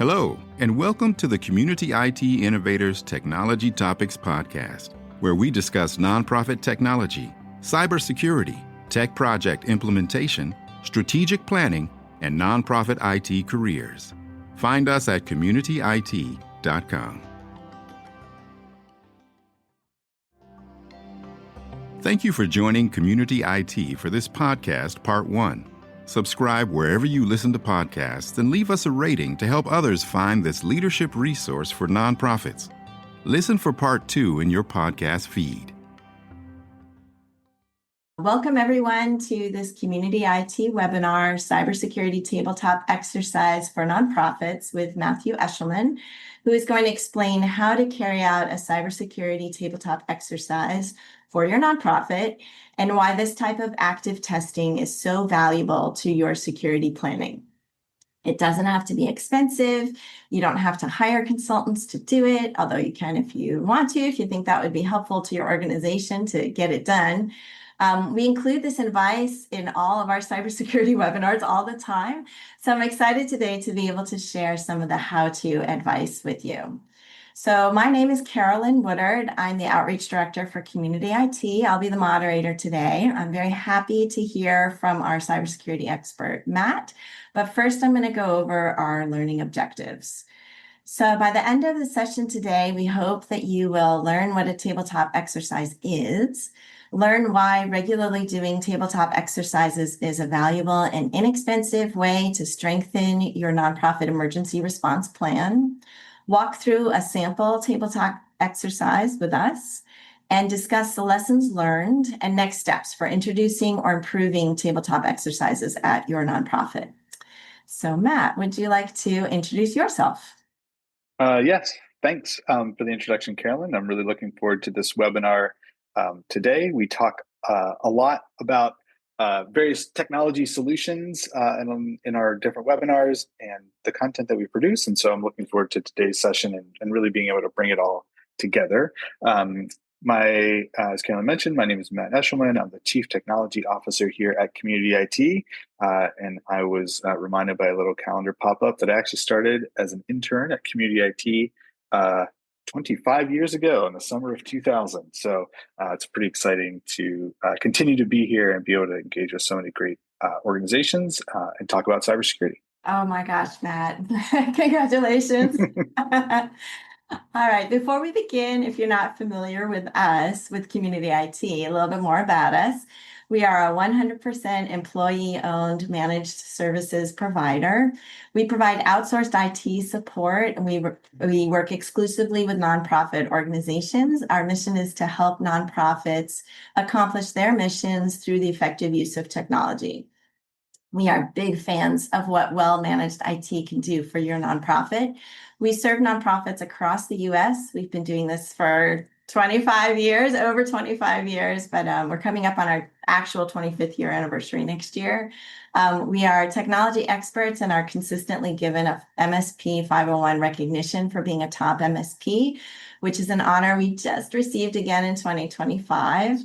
Hello, and welcome to the Community IT Innovators Technology Topics Podcast, where we discuss nonprofit technology, cybersecurity, tech project implementation, strategic planning, and nonprofit IT careers. Find us at communityit.com. Thank you for joining Community IT for this podcast, Part 1. Subscribe wherever you listen to podcasts and leave us a rating to help others find this leadership resource for nonprofits. Listen for Part 2 in your podcast feed. Welcome, everyone, to this Community IT webinar, Cybersecurity Tabletop Exercise for Nonprofits with Matthew Eshleman, who is going to explain how to carry out a cybersecurity tabletop exercise for your nonprofit and why this type of active testing is so valuable to your security planning. It doesn't have to be expensive. You don't have to hire consultants to do it, although you can if you want to, if you think that would be helpful to your organization to get it done. We include this advice in all of our cybersecurity webinars all the time. So I'm excited today to be able to share some of the how-to advice with you. So my name is Carolyn Woodard. I'm the Outreach Director for Community IT. I'll be the moderator today. I'm very happy to hear from our cybersecurity expert, Matt. But first, I'm going to go over our learning objectives. So by the end of the session today, we hope that you will learn what a tabletop exercise is, learn why regularly doing tabletop exercises is a valuable and inexpensive way to strengthen your nonprofit emergency response plan, walk through a sample tabletop exercise with us, and discuss the lessons learned and next steps for introducing or improving tabletop exercises at your nonprofit. So Matt, would you like to introduce yourself? Yes, thanks for the introduction, Carolyn. I'm really looking forward to this webinar. Today, we talk a lot about various technology solutions in our different webinars and the content that we produce. And so I'm looking forward to today's session and really being able to bring it all together. As Carolyn mentioned, my name is Matt Eshleman. I'm the Chief Technology Officer here at Community IT. And I was reminded by a little calendar pop-up that I actually started as an intern at Community IT 25 years ago in the summer of 2000. So it's pretty exciting to continue to be here and be able to engage with so many great organizations and talk about cybersecurity. Oh my gosh, Matt. Congratulations. All right. Before we begin, if you're not familiar with us, with Community IT, a little bit more about us. We are a 100% employee-owned managed services provider. We provide outsourced IT support, and we work exclusively with nonprofit organizations. Our mission is to help nonprofits accomplish their missions through the effective use of technology. We are big fans of what well-managed IT can do for your nonprofit. We serve nonprofits across the U.S. We've been doing this for 25 years, over 25 years, but we're coming up on our actual 25th year anniversary next year. We are technology experts and are consistently given a MSP 501 recognition for being a top MSP, which is an honor we just received again in 2025.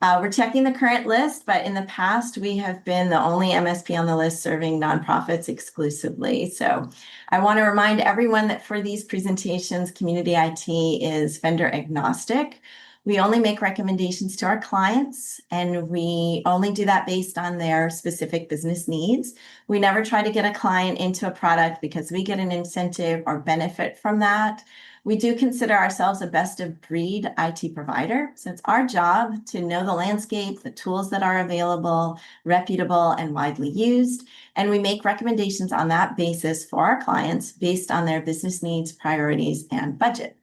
We're checking the current list, but in the past, we have been the only MSP on the list serving nonprofits exclusively. So I want to remind everyone that for these presentations, Community IT is vendor agnostic. We only make recommendations to our clients, and we only do that based on their specific business needs. We never try to get a client into a product because we get an incentive or benefit from that. We do consider ourselves a best of breed IT provider. So it's our job to know the landscape, the tools that are available, reputable, and widely used. And we make recommendations on that basis for our clients based on their business needs, priorities, and budget.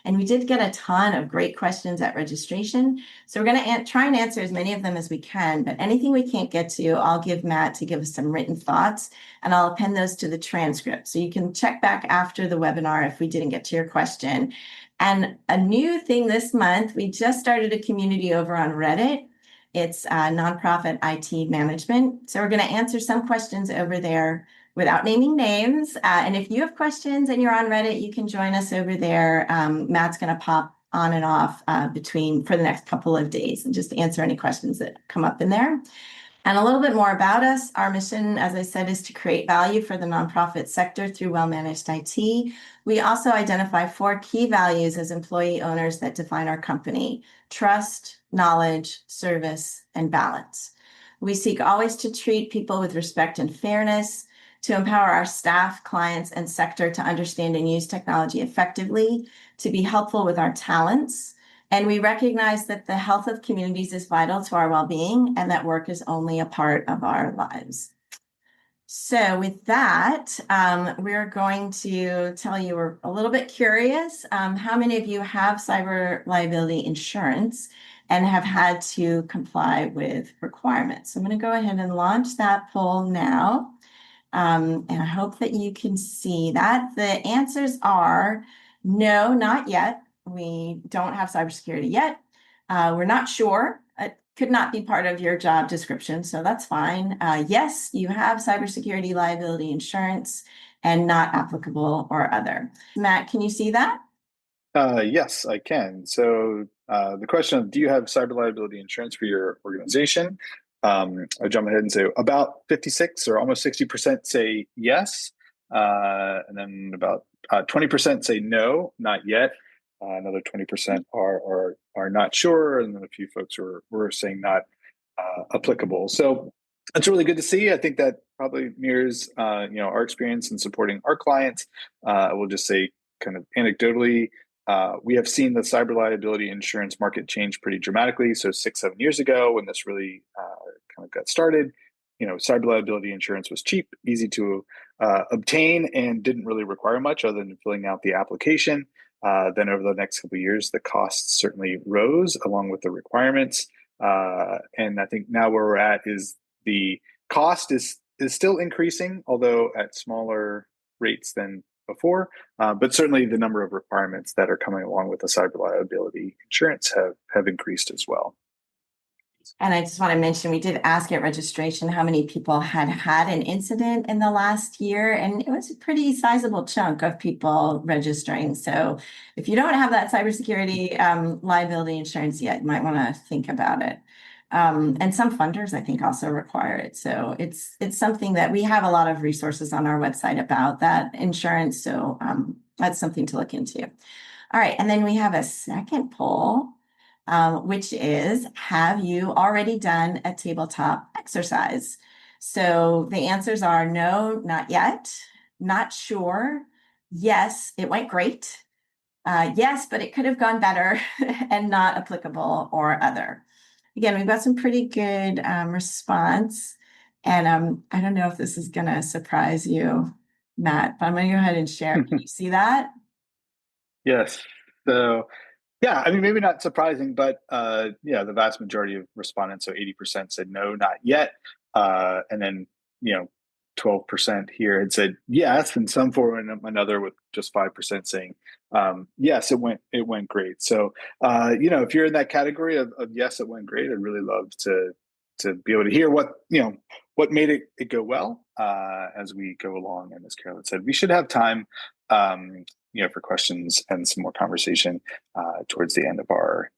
And we did get a ton of great questions at registration. So we're going to try and answer as many of them as we can, but anything we can't get to, I'll give Matt to give us some written thoughts, and I'll append those to the transcript. So you can check back after the webinar if we didn't get to your question. And a new thing this month, we just started a community over on Reddit. It's nonprofit IT management. So we're going to answer some questions over there without naming names. And if you have questions and you're on Reddit, you can join us over there. Matt's going to pop on and off for the next couple of days and just answer any questions that come up in there. And a little bit more about us. Our mission, as I said, is to create value for the nonprofit sector through well-managed IT. We also identify 4 key values as employee owners that define our company: trust, knowledge, service, and balance. We seek always to treat people with respect and fairness, to empower our staff, clients, and sector to understand and use technology effectively, to be helpful with our talents. And we recognize that the health of communities is vital to our well-being and that work is only a part of our lives. So with that, we're going to tell you, we're a little bit curious, how many of you have cyber liability insurance and have had to comply with requirements? So I'm going to go ahead and launch that poll now. And I hope that you can see that. The answers are no, not yet. We don't have cybersecurity yet. We're not sure. It could not be part of your job description, so that's fine. Yes, you have cybersecurity liability insurance and not applicable or other. Matt, can you see that? Yes, I can. So the question of, do you have cyber liability insurance for your organization? I jump ahead and say about 56 or almost 60% say yes. And then about 20% say no, not yet. Another 20% are not sure. And then a few folks were saying not applicable. So it's really good to see. I think that probably mirrors our experience in supporting our clients. I will just say kind of anecdotally, we have seen the cyber liability insurance market change pretty dramatically. So 6-7 years ago, when this really kind of got started, cyber liability insurance was cheap, easy to obtain, and didn't really require much other than filling out the application. Then over the next couple of years, the costs certainly rose along with the requirements. And I think now where we're at is the cost is still increasing, although at smaller rates than before. But certainly the number of requirements that are coming along with the cyber liability insurance have increased as well. And I just want to mention, we did ask at registration how many people had an incident in the last year, and it was a pretty sizable chunk of people registering. So if you don't have that cybersecurity liability insurance yet, you might want to think about it. And some funders, I think, also require it. So it's something that we have a lot of resources on our website about that insurance. So that's something to look into. All right. And then we have a second poll, which is, have you already done a tabletop exercise? So the answers are no, not yet, not sure, yes, it went great, yes, but it could have gone better, and not applicable or other. Again, we've got some pretty good response, and I don't know if this is going to surprise you, Matt, but I'm going to go ahead and share. Can you see that? Yes. So, yeah, I mean, maybe not surprising, but the vast majority of respondents, so 80% said no, not yet. And then, 12% here had said yes in some form or another, with just 5% saying yes, it went great. So, if you're in that category of yes, it went great, I'd really love to be able to hear what made it go well as we go along. And as Carolyn said, we should have time for questions and some more conversation towards the end of our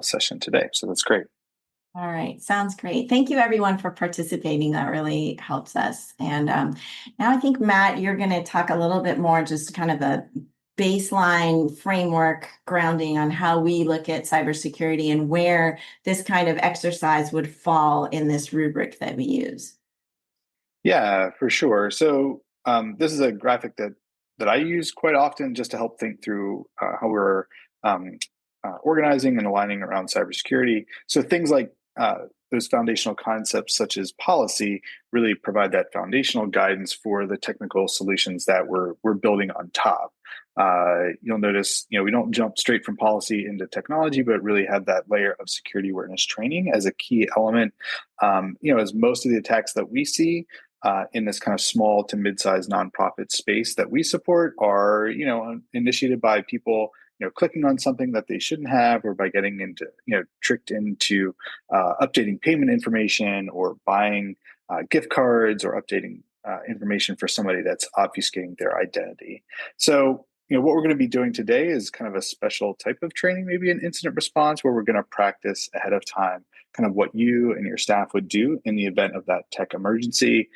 session today. So that's great. All right. Sounds great. Thank you, everyone, for participating. That really helps us. And now I think, Matt, you're going to talk a little bit more, just kind of the baseline framework grounding on how we look at cybersecurity and where this kind of exercise would fall in this rubric that we use. Yeah, for sure. So this is a graphic that I use quite often just to help think through how we're organizing and aligning around cybersecurity. So things like those foundational concepts such as policy really provide that foundational guidance for the technical solutions that we're building on top. You'll notice, we don't jump straight from policy into technology, but really have that layer of security awareness training as a key element. As most of the attacks that we see in this kind of small to mid-sized nonprofit space that we support are, initiated by people clicking on something that they shouldn't have, or by getting into, tricked into updating payment information, or buying gift cards, or updating information for somebody that's obfuscating their identity. So, what we're going to be doing today is kind of a special type of training, maybe an incident response, where we're going to practice ahead of time kind of what you and your staff would do in the event of that tech emergency,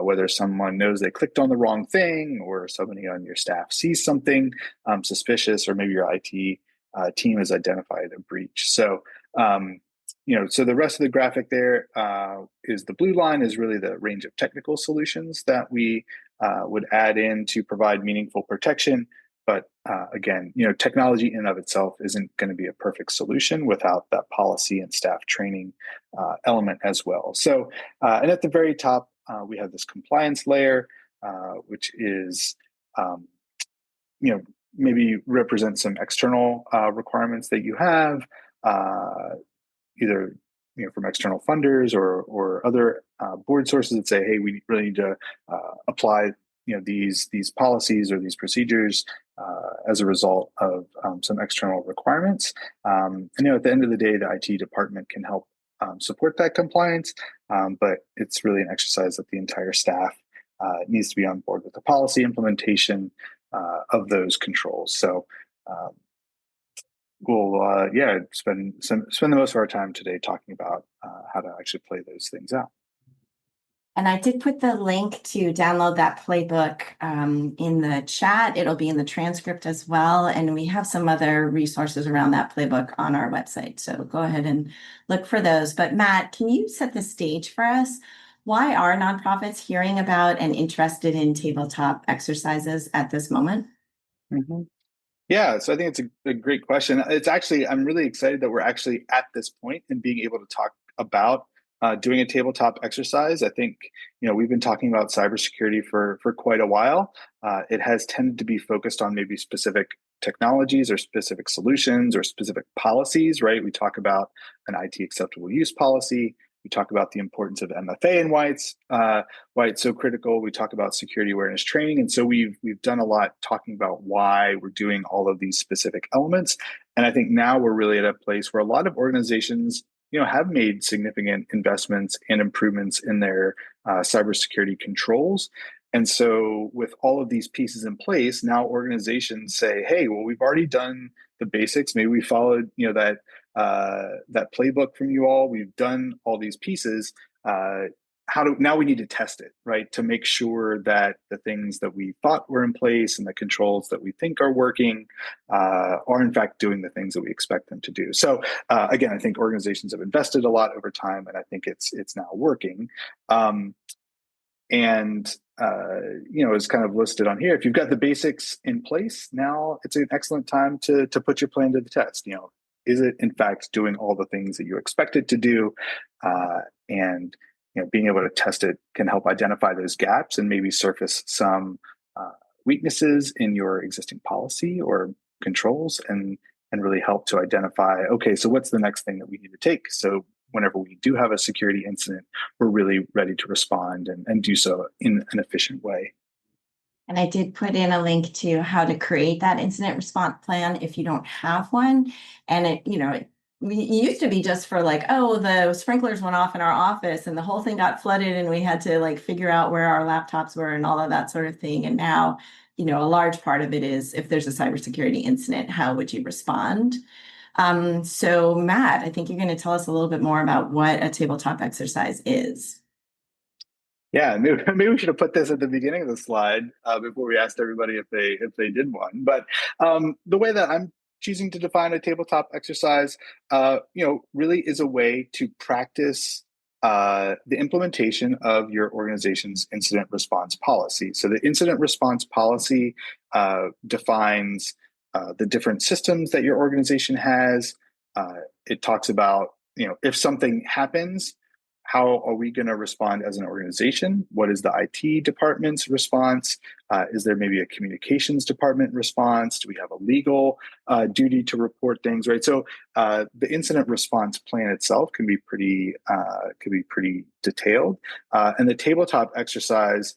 whether someone knows they clicked on the wrong thing or somebody on your staff sees something suspicious, or maybe your IT team has identified a breach. So, so the rest of the graphic there is the blue line is really the range of technical solutions that we would add in to provide meaningful protection. But again, technology in and of itself isn't going to be a perfect solution without that policy and staff training element as well. So, and at the very top, we have this compliance layer, which is, maybe represent some external requirements that you have, either from external funders or other board sources that say, hey, we really need to apply these policies or these procedures as a result of some external requirements. And at the end of the day, the IT department can help support that compliance, but it's really an exercise that the entire staff needs to be on board with the policy implementation of those controls. So we'll spend the most of our time today talking about how to actually play those things out. And I did put the link to download that playbook in the chat. It'll be in the transcript as well. And we have some other resources around that playbook on our website. So go ahead and look for those. But Matt, can you set the stage for us? Why are nonprofits hearing about and interested in tabletop exercises at this moment? Mm-hmm. Yeah, so I think it's a great question. It's actually, I'm really excited that we're actually at this point and being able to talk about doing a tabletop exercise. I think, we've been talking about cybersecurity for quite a while. It has tended to be focused on maybe specific technologies or specific solutions or specific policies, right? We talk about an IT acceptable use policy. We talk about the importance of MFA and why it's so critical. We talk about security awareness training. And so we've done a lot talking about why we're doing all of these specific elements. And I think now we're really at a place where a lot of organizations have made significant investments and improvements in their cybersecurity controls. And so with all of these pieces in place, now organizations say, hey, well, we've already done the basics. Maybe we followed, that playbook from you all. We've done all these pieces. Now we need to test it, right? To make sure that the things that we thought were in place and the controls that we think are working are in fact doing the things that we expect them to do. So again, I think organizations have invested a lot over time, and I think it's now working. It's kind of listed on here. If you've got the basics in place, now it's an excellent time to put your plan to the test. Is it in fact doing all the things that you expect it to do? And being able to test it can help identify those gaps and maybe surface some weaknesses in your existing policy or controls, and really help to identify, okay, so what's the next thing that we need to take? So whenever we do have a security incident, we're really ready to respond and do so in an efficient way. And I did put in a link to how to create that incident response plan if you don't have one. And it used to be just for the sprinklers went off in our office and the whole thing got flooded and we had to figure out where our laptops were and all of that sort of thing. And now, a large part of it is, if there's a cybersecurity incident, how would you respond? So Matt, I think you're going to tell us a little bit more about what a tabletop exercise is. Yeah, maybe we should have put this at the beginning of the slide before we asked everybody if they did one. But the way that I'm choosing to define a tabletop exercise, really is a way to practice the implementation of your organization's incident response policy. So the incident response policy defines the different systems that your organization has. It talks about, if something happens, how are we going to respond as an organization? What is the IT department's response? Is there maybe a communications department response? Do we have a legal duty to report things, right? So the incident response plan itself can be pretty detailed. And the tabletop exercise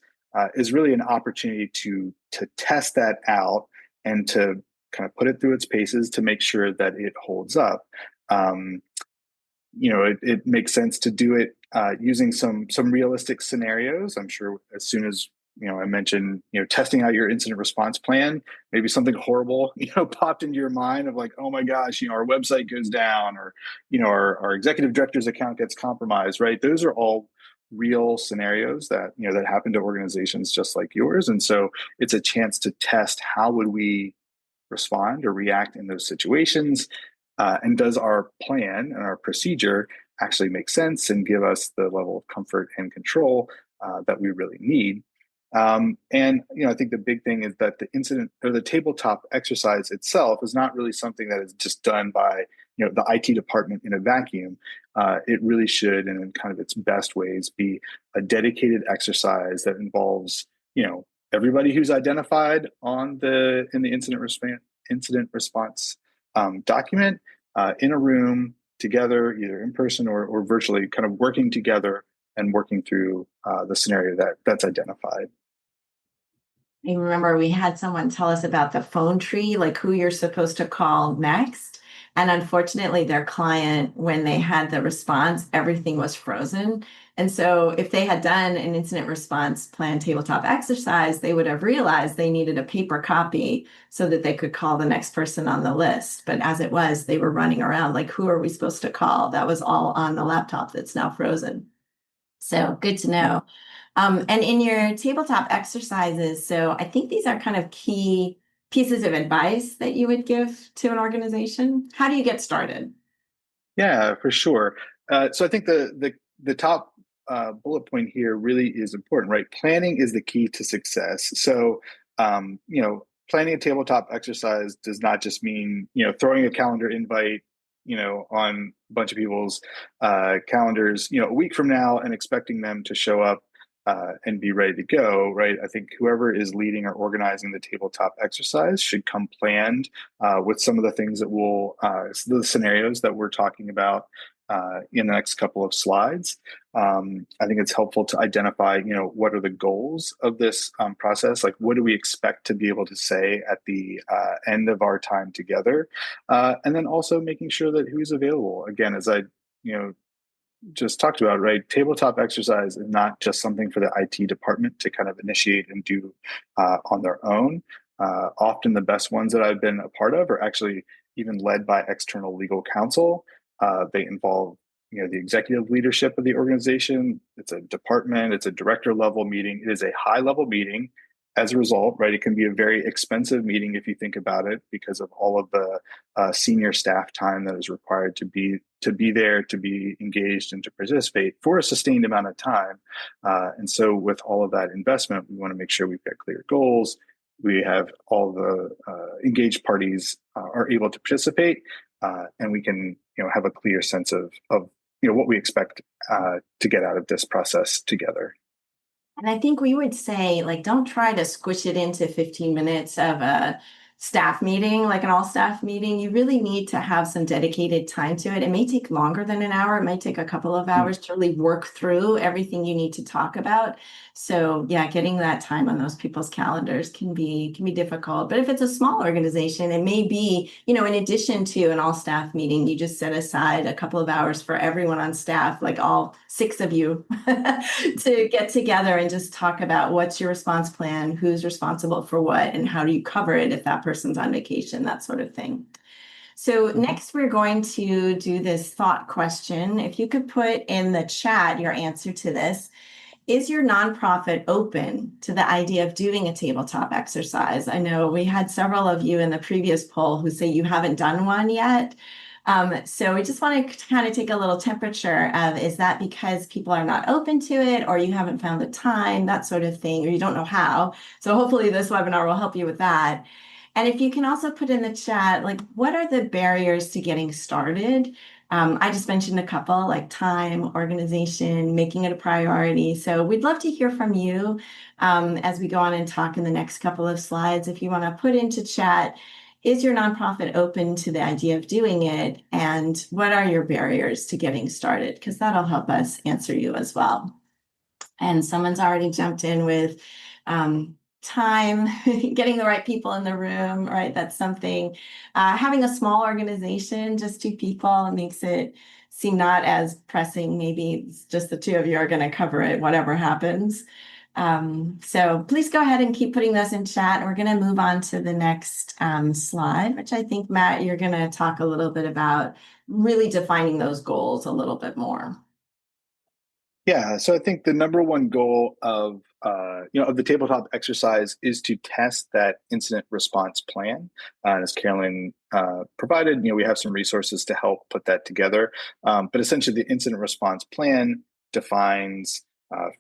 is really an opportunity to test that out and to kind of put it through its paces to make sure that it holds up. It makes sense to do it using some realistic scenarios. I'm sure as soon as I mentioned, testing out your incident response plan. Maybe something horrible, popped into your mind of like, oh my gosh, our website goes down, or, our executive director's account gets compromised, right? Those are all real scenarios that, that happen to organizations just like yours. And so it's a chance to test how would we respond or react in those situations. And does our plan and our procedure actually make sense and give us the level of comfort and control that we really need? And I think the big thing is that the incident or the tabletop exercise itself is not really something that is just done by the IT department in a vacuum. It really should, and in kind of its best ways, be a dedicated exercise that involves everybody who's identified in the incident response document in a room together, either in person or virtually, kind of working together and working through the scenario that's identified. I remember we had someone tell us about the phone tree, like who you're supposed to call next. And unfortunately, their client, when they had the response, everything was frozen. And so if they had done an incident response plan tabletop exercise, they would have realized they needed a paper copy so that they could call the next person on the list. But as it was, they were running around like, who are we supposed to call? That was all on the laptop that's now frozen. So good to know. And in your tabletop exercises, so I think these are kind of key pieces of advice that you would give to an organization. How do you get started? Yeah, for sure. So I think the top bullet point here really is important, right? Planning is the key to success. So planning a tabletop exercise does not just mean throwing a calendar invite on a bunch of people's calendars a week from now and expecting them to show up and be ready to go, right? I think whoever is leading or organizing the tabletop exercise should come planned with some of the things that the scenarios that we're talking about in the next couple of slides. I think it's helpful to identify, what are the goals of this process? Like, what do we expect to be able to say at the end of our time together? And then also making sure that who's available. Again, as I, just talked about, right? Tabletop exercise is not just something for the IT department to kind of initiate and do on their own. Often the best ones that I've been a part of are actually even led by external legal counsel. They involve, the executive leadership of the organization. It's a department, it's a director level meeting. It is a high level meeting. As a result, right, it can be a very expensive meeting if you think about it, because of all of the senior staff time that is required to be there, to be engaged, and to participate for a sustained amount of time. And so, with all of that investment, we want to make sure we've got clear goals. We have all the engaged parties are able to participate, and we can, have a clear sense of what we expect to get out of this process together. And I think we would say, like, don't try to squish it into 15 minutes of a staff meeting, like an all staff meeting. You really need to have some dedicated time to it. It may take longer than an hour. It might take a couple of hours to really work through everything you need to talk about. So yeah, getting that time on those people's calendars can be difficult. But if it's a small organization, it may be, in addition to an all staff meeting, you just set aside a couple of hours for everyone on staff, like all 6 of you, to get together and just talk about what's your response plan, who's responsible for what, and how do you cover it if that person's on vacation, that sort of thing. So next we're going to do this thought question. If you could put in the chat your answer to this. Is your nonprofit open to the idea of doing a tabletop exercise? I know we had several of you in the previous poll who say you haven't done one yet. So we just want to kind of take a little temperature of, is that because people are not open to it, or you haven't found the time, that sort of thing, or you don't know how? So hopefully this webinar will help you with that. And if you can also put in the chat, like, what are the barriers to getting started? I just mentioned a couple, like time, organization, making it a priority. So we'd love to hear from you as we go on and talk in the next couple of slides. If you want to put into chat, is your nonprofit open to the idea of doing it? And what are your barriers to getting started? Because that'll help us answer you as well. And someone's already jumped in with time, getting the right people in the room, right? That's something. Having a small organization, just 2 people, makes it seem not as pressing. Maybe it's just the 2 of you are going to cover it, whatever happens. So please go ahead and keep putting those in chat. We're going to move on to the next slide, which I think, Matt, you're going to talk a little bit about really defining those goals a little bit more. Yeah, so I think the number one goal of of the tabletop exercise is to test that incident response plan. As Carolyn provided, we have some resources to help put that together. But essentially, the incident response plan defines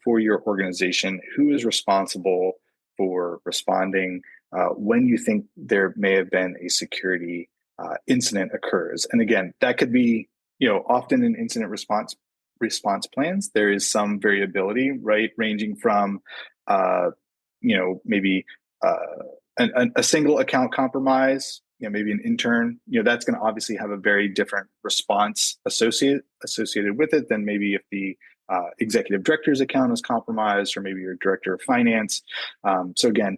for your organization who is responsible for responding when you think there may have been a security incident occurs. And again, that could be, often in incident response plans, there is some variability, right? Ranging from, maybe a single account compromise, maybe an intern, that's going to obviously have a very different response associated with it than maybe if the executive director's account is compromised, or maybe your director of finance. So again,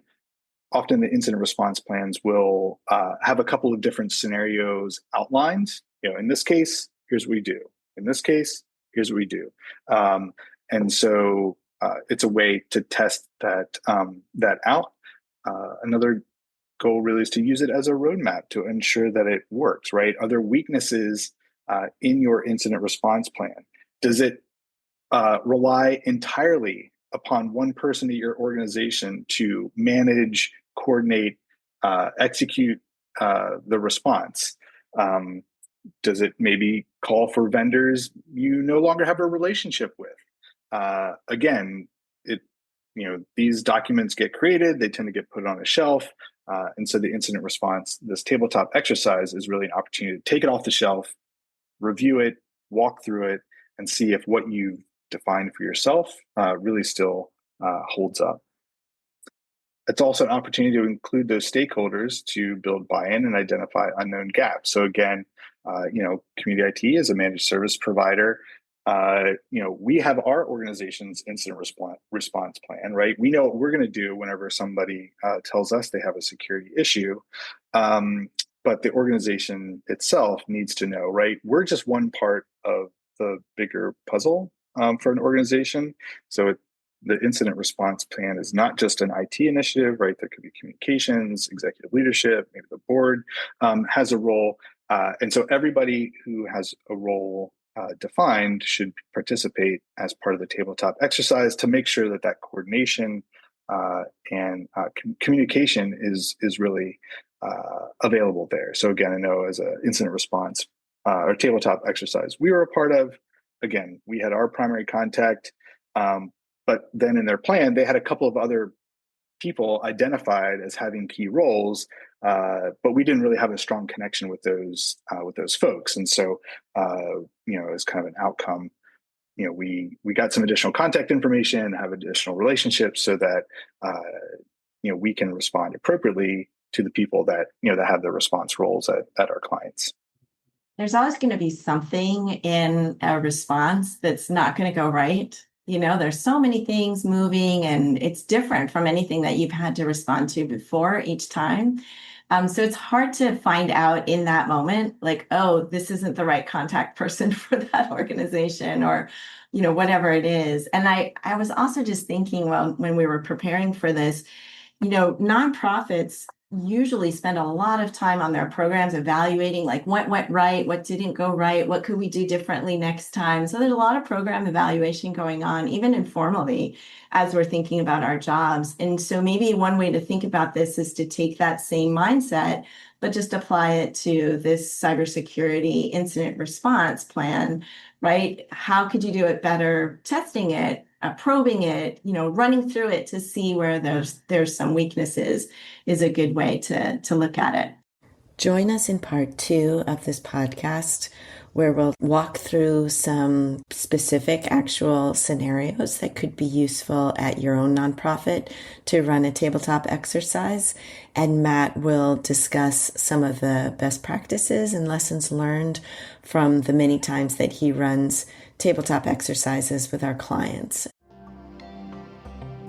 often the incident response plans will have a couple of different scenarios outlined. In this case, here's what we do. In this case, here's what we do. And so it's a way to test that out. Another goal really is to use it as a roadmap to ensure that it works, right? Are there weaknesses in your incident response plan? Does it rely entirely upon one person at your organization to manage, coordinate, execute the response? Does it maybe call for vendors you no longer have a relationship with? Again, these documents get created, they tend to get put on a shelf. And so the incident response, this tabletop exercise, is really an opportunity to take it off the shelf, review it, walk through it, and see if what you've defined for yourself really still holds up. It's also an opportunity to include those stakeholders to build buy-in and identify unknown gaps. So again, Community IT is a managed service provider. We have our organization's incident response plan, right? We know what we're going to do whenever somebody tells us they have a security issue. But the organization itself needs to know, right? We're just one part of the bigger puzzle for an organization. So the incident response plan is not just an IT initiative, right? There could be communications, executive leadership, maybe the board has a role. And so everybody who has a role defined should participate as part of the tabletop exercise to make sure that coordination and communication is really available there. So again, I know as an incident response or tabletop exercise we were a part of, again, we had our primary contact, but then in their plan, they had a couple of other people identified as having key roles, but we didn't really have a strong connection with those folks. And so, as kind of an outcome, we got some additional contact information, have additional relationships, so that we can respond appropriately to the people that that have the response roles at our clients. There's always going to be something in a response that's not going to go right. There's so many things moving, and it's different from anything that you've had to respond to before each time. So it's hard to find out in that moment, like, oh, this isn't the right contact person for that organization, or, whatever it is. And I was also just thinking, well, when we were preparing for this, nonprofits usually spend a lot of time on their programs evaluating, like, what went right, what didn't go right, what could we do differently next time. So there's a lot of program evaluation going on, even informally, as we're thinking about our jobs. And so maybe one way to think about this is to take that same mindset, but just apply it to this cybersecurity incident response plan, right? How could you do it better? Testing it, probing it, running through it to see where there's some weaknesses is a good way to look at it. Join us in part 2 of this podcast, where we'll walk through some specific actual scenarios that could be useful at your own nonprofit to run a tabletop exercise. And Matt will discuss some of the best practices and lessons learned from the many times that he runs tabletop exercises with our clients.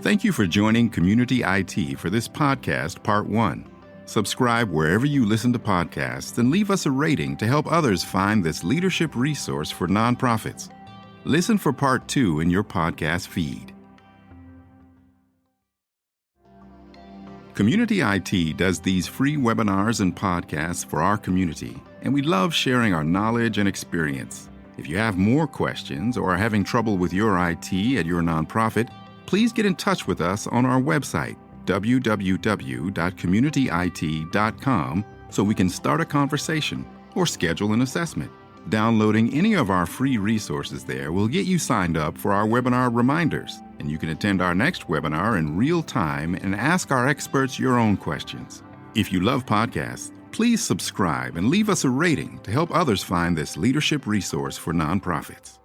Thank you for joining Community IT for this podcast, Part 1. Subscribe wherever you listen to podcasts and leave us a rating to help others find this leadership resource for nonprofits. Listen for Part 2 in your podcast feed. Community IT does these free webinars and podcasts for our community, and we love sharing our knowledge and experience. If you have more questions or are having trouble with your IT at your nonprofit, please get in touch with us on our website, www.communityit.com, so we can start a conversation or schedule an assessment. Downloading any of our free resources there will get you signed up for our webinar reminders, and you can attend our next webinar in real time and ask our experts your own questions. If you love podcasts, please subscribe and leave us a rating to help others find this leadership resource for nonprofits.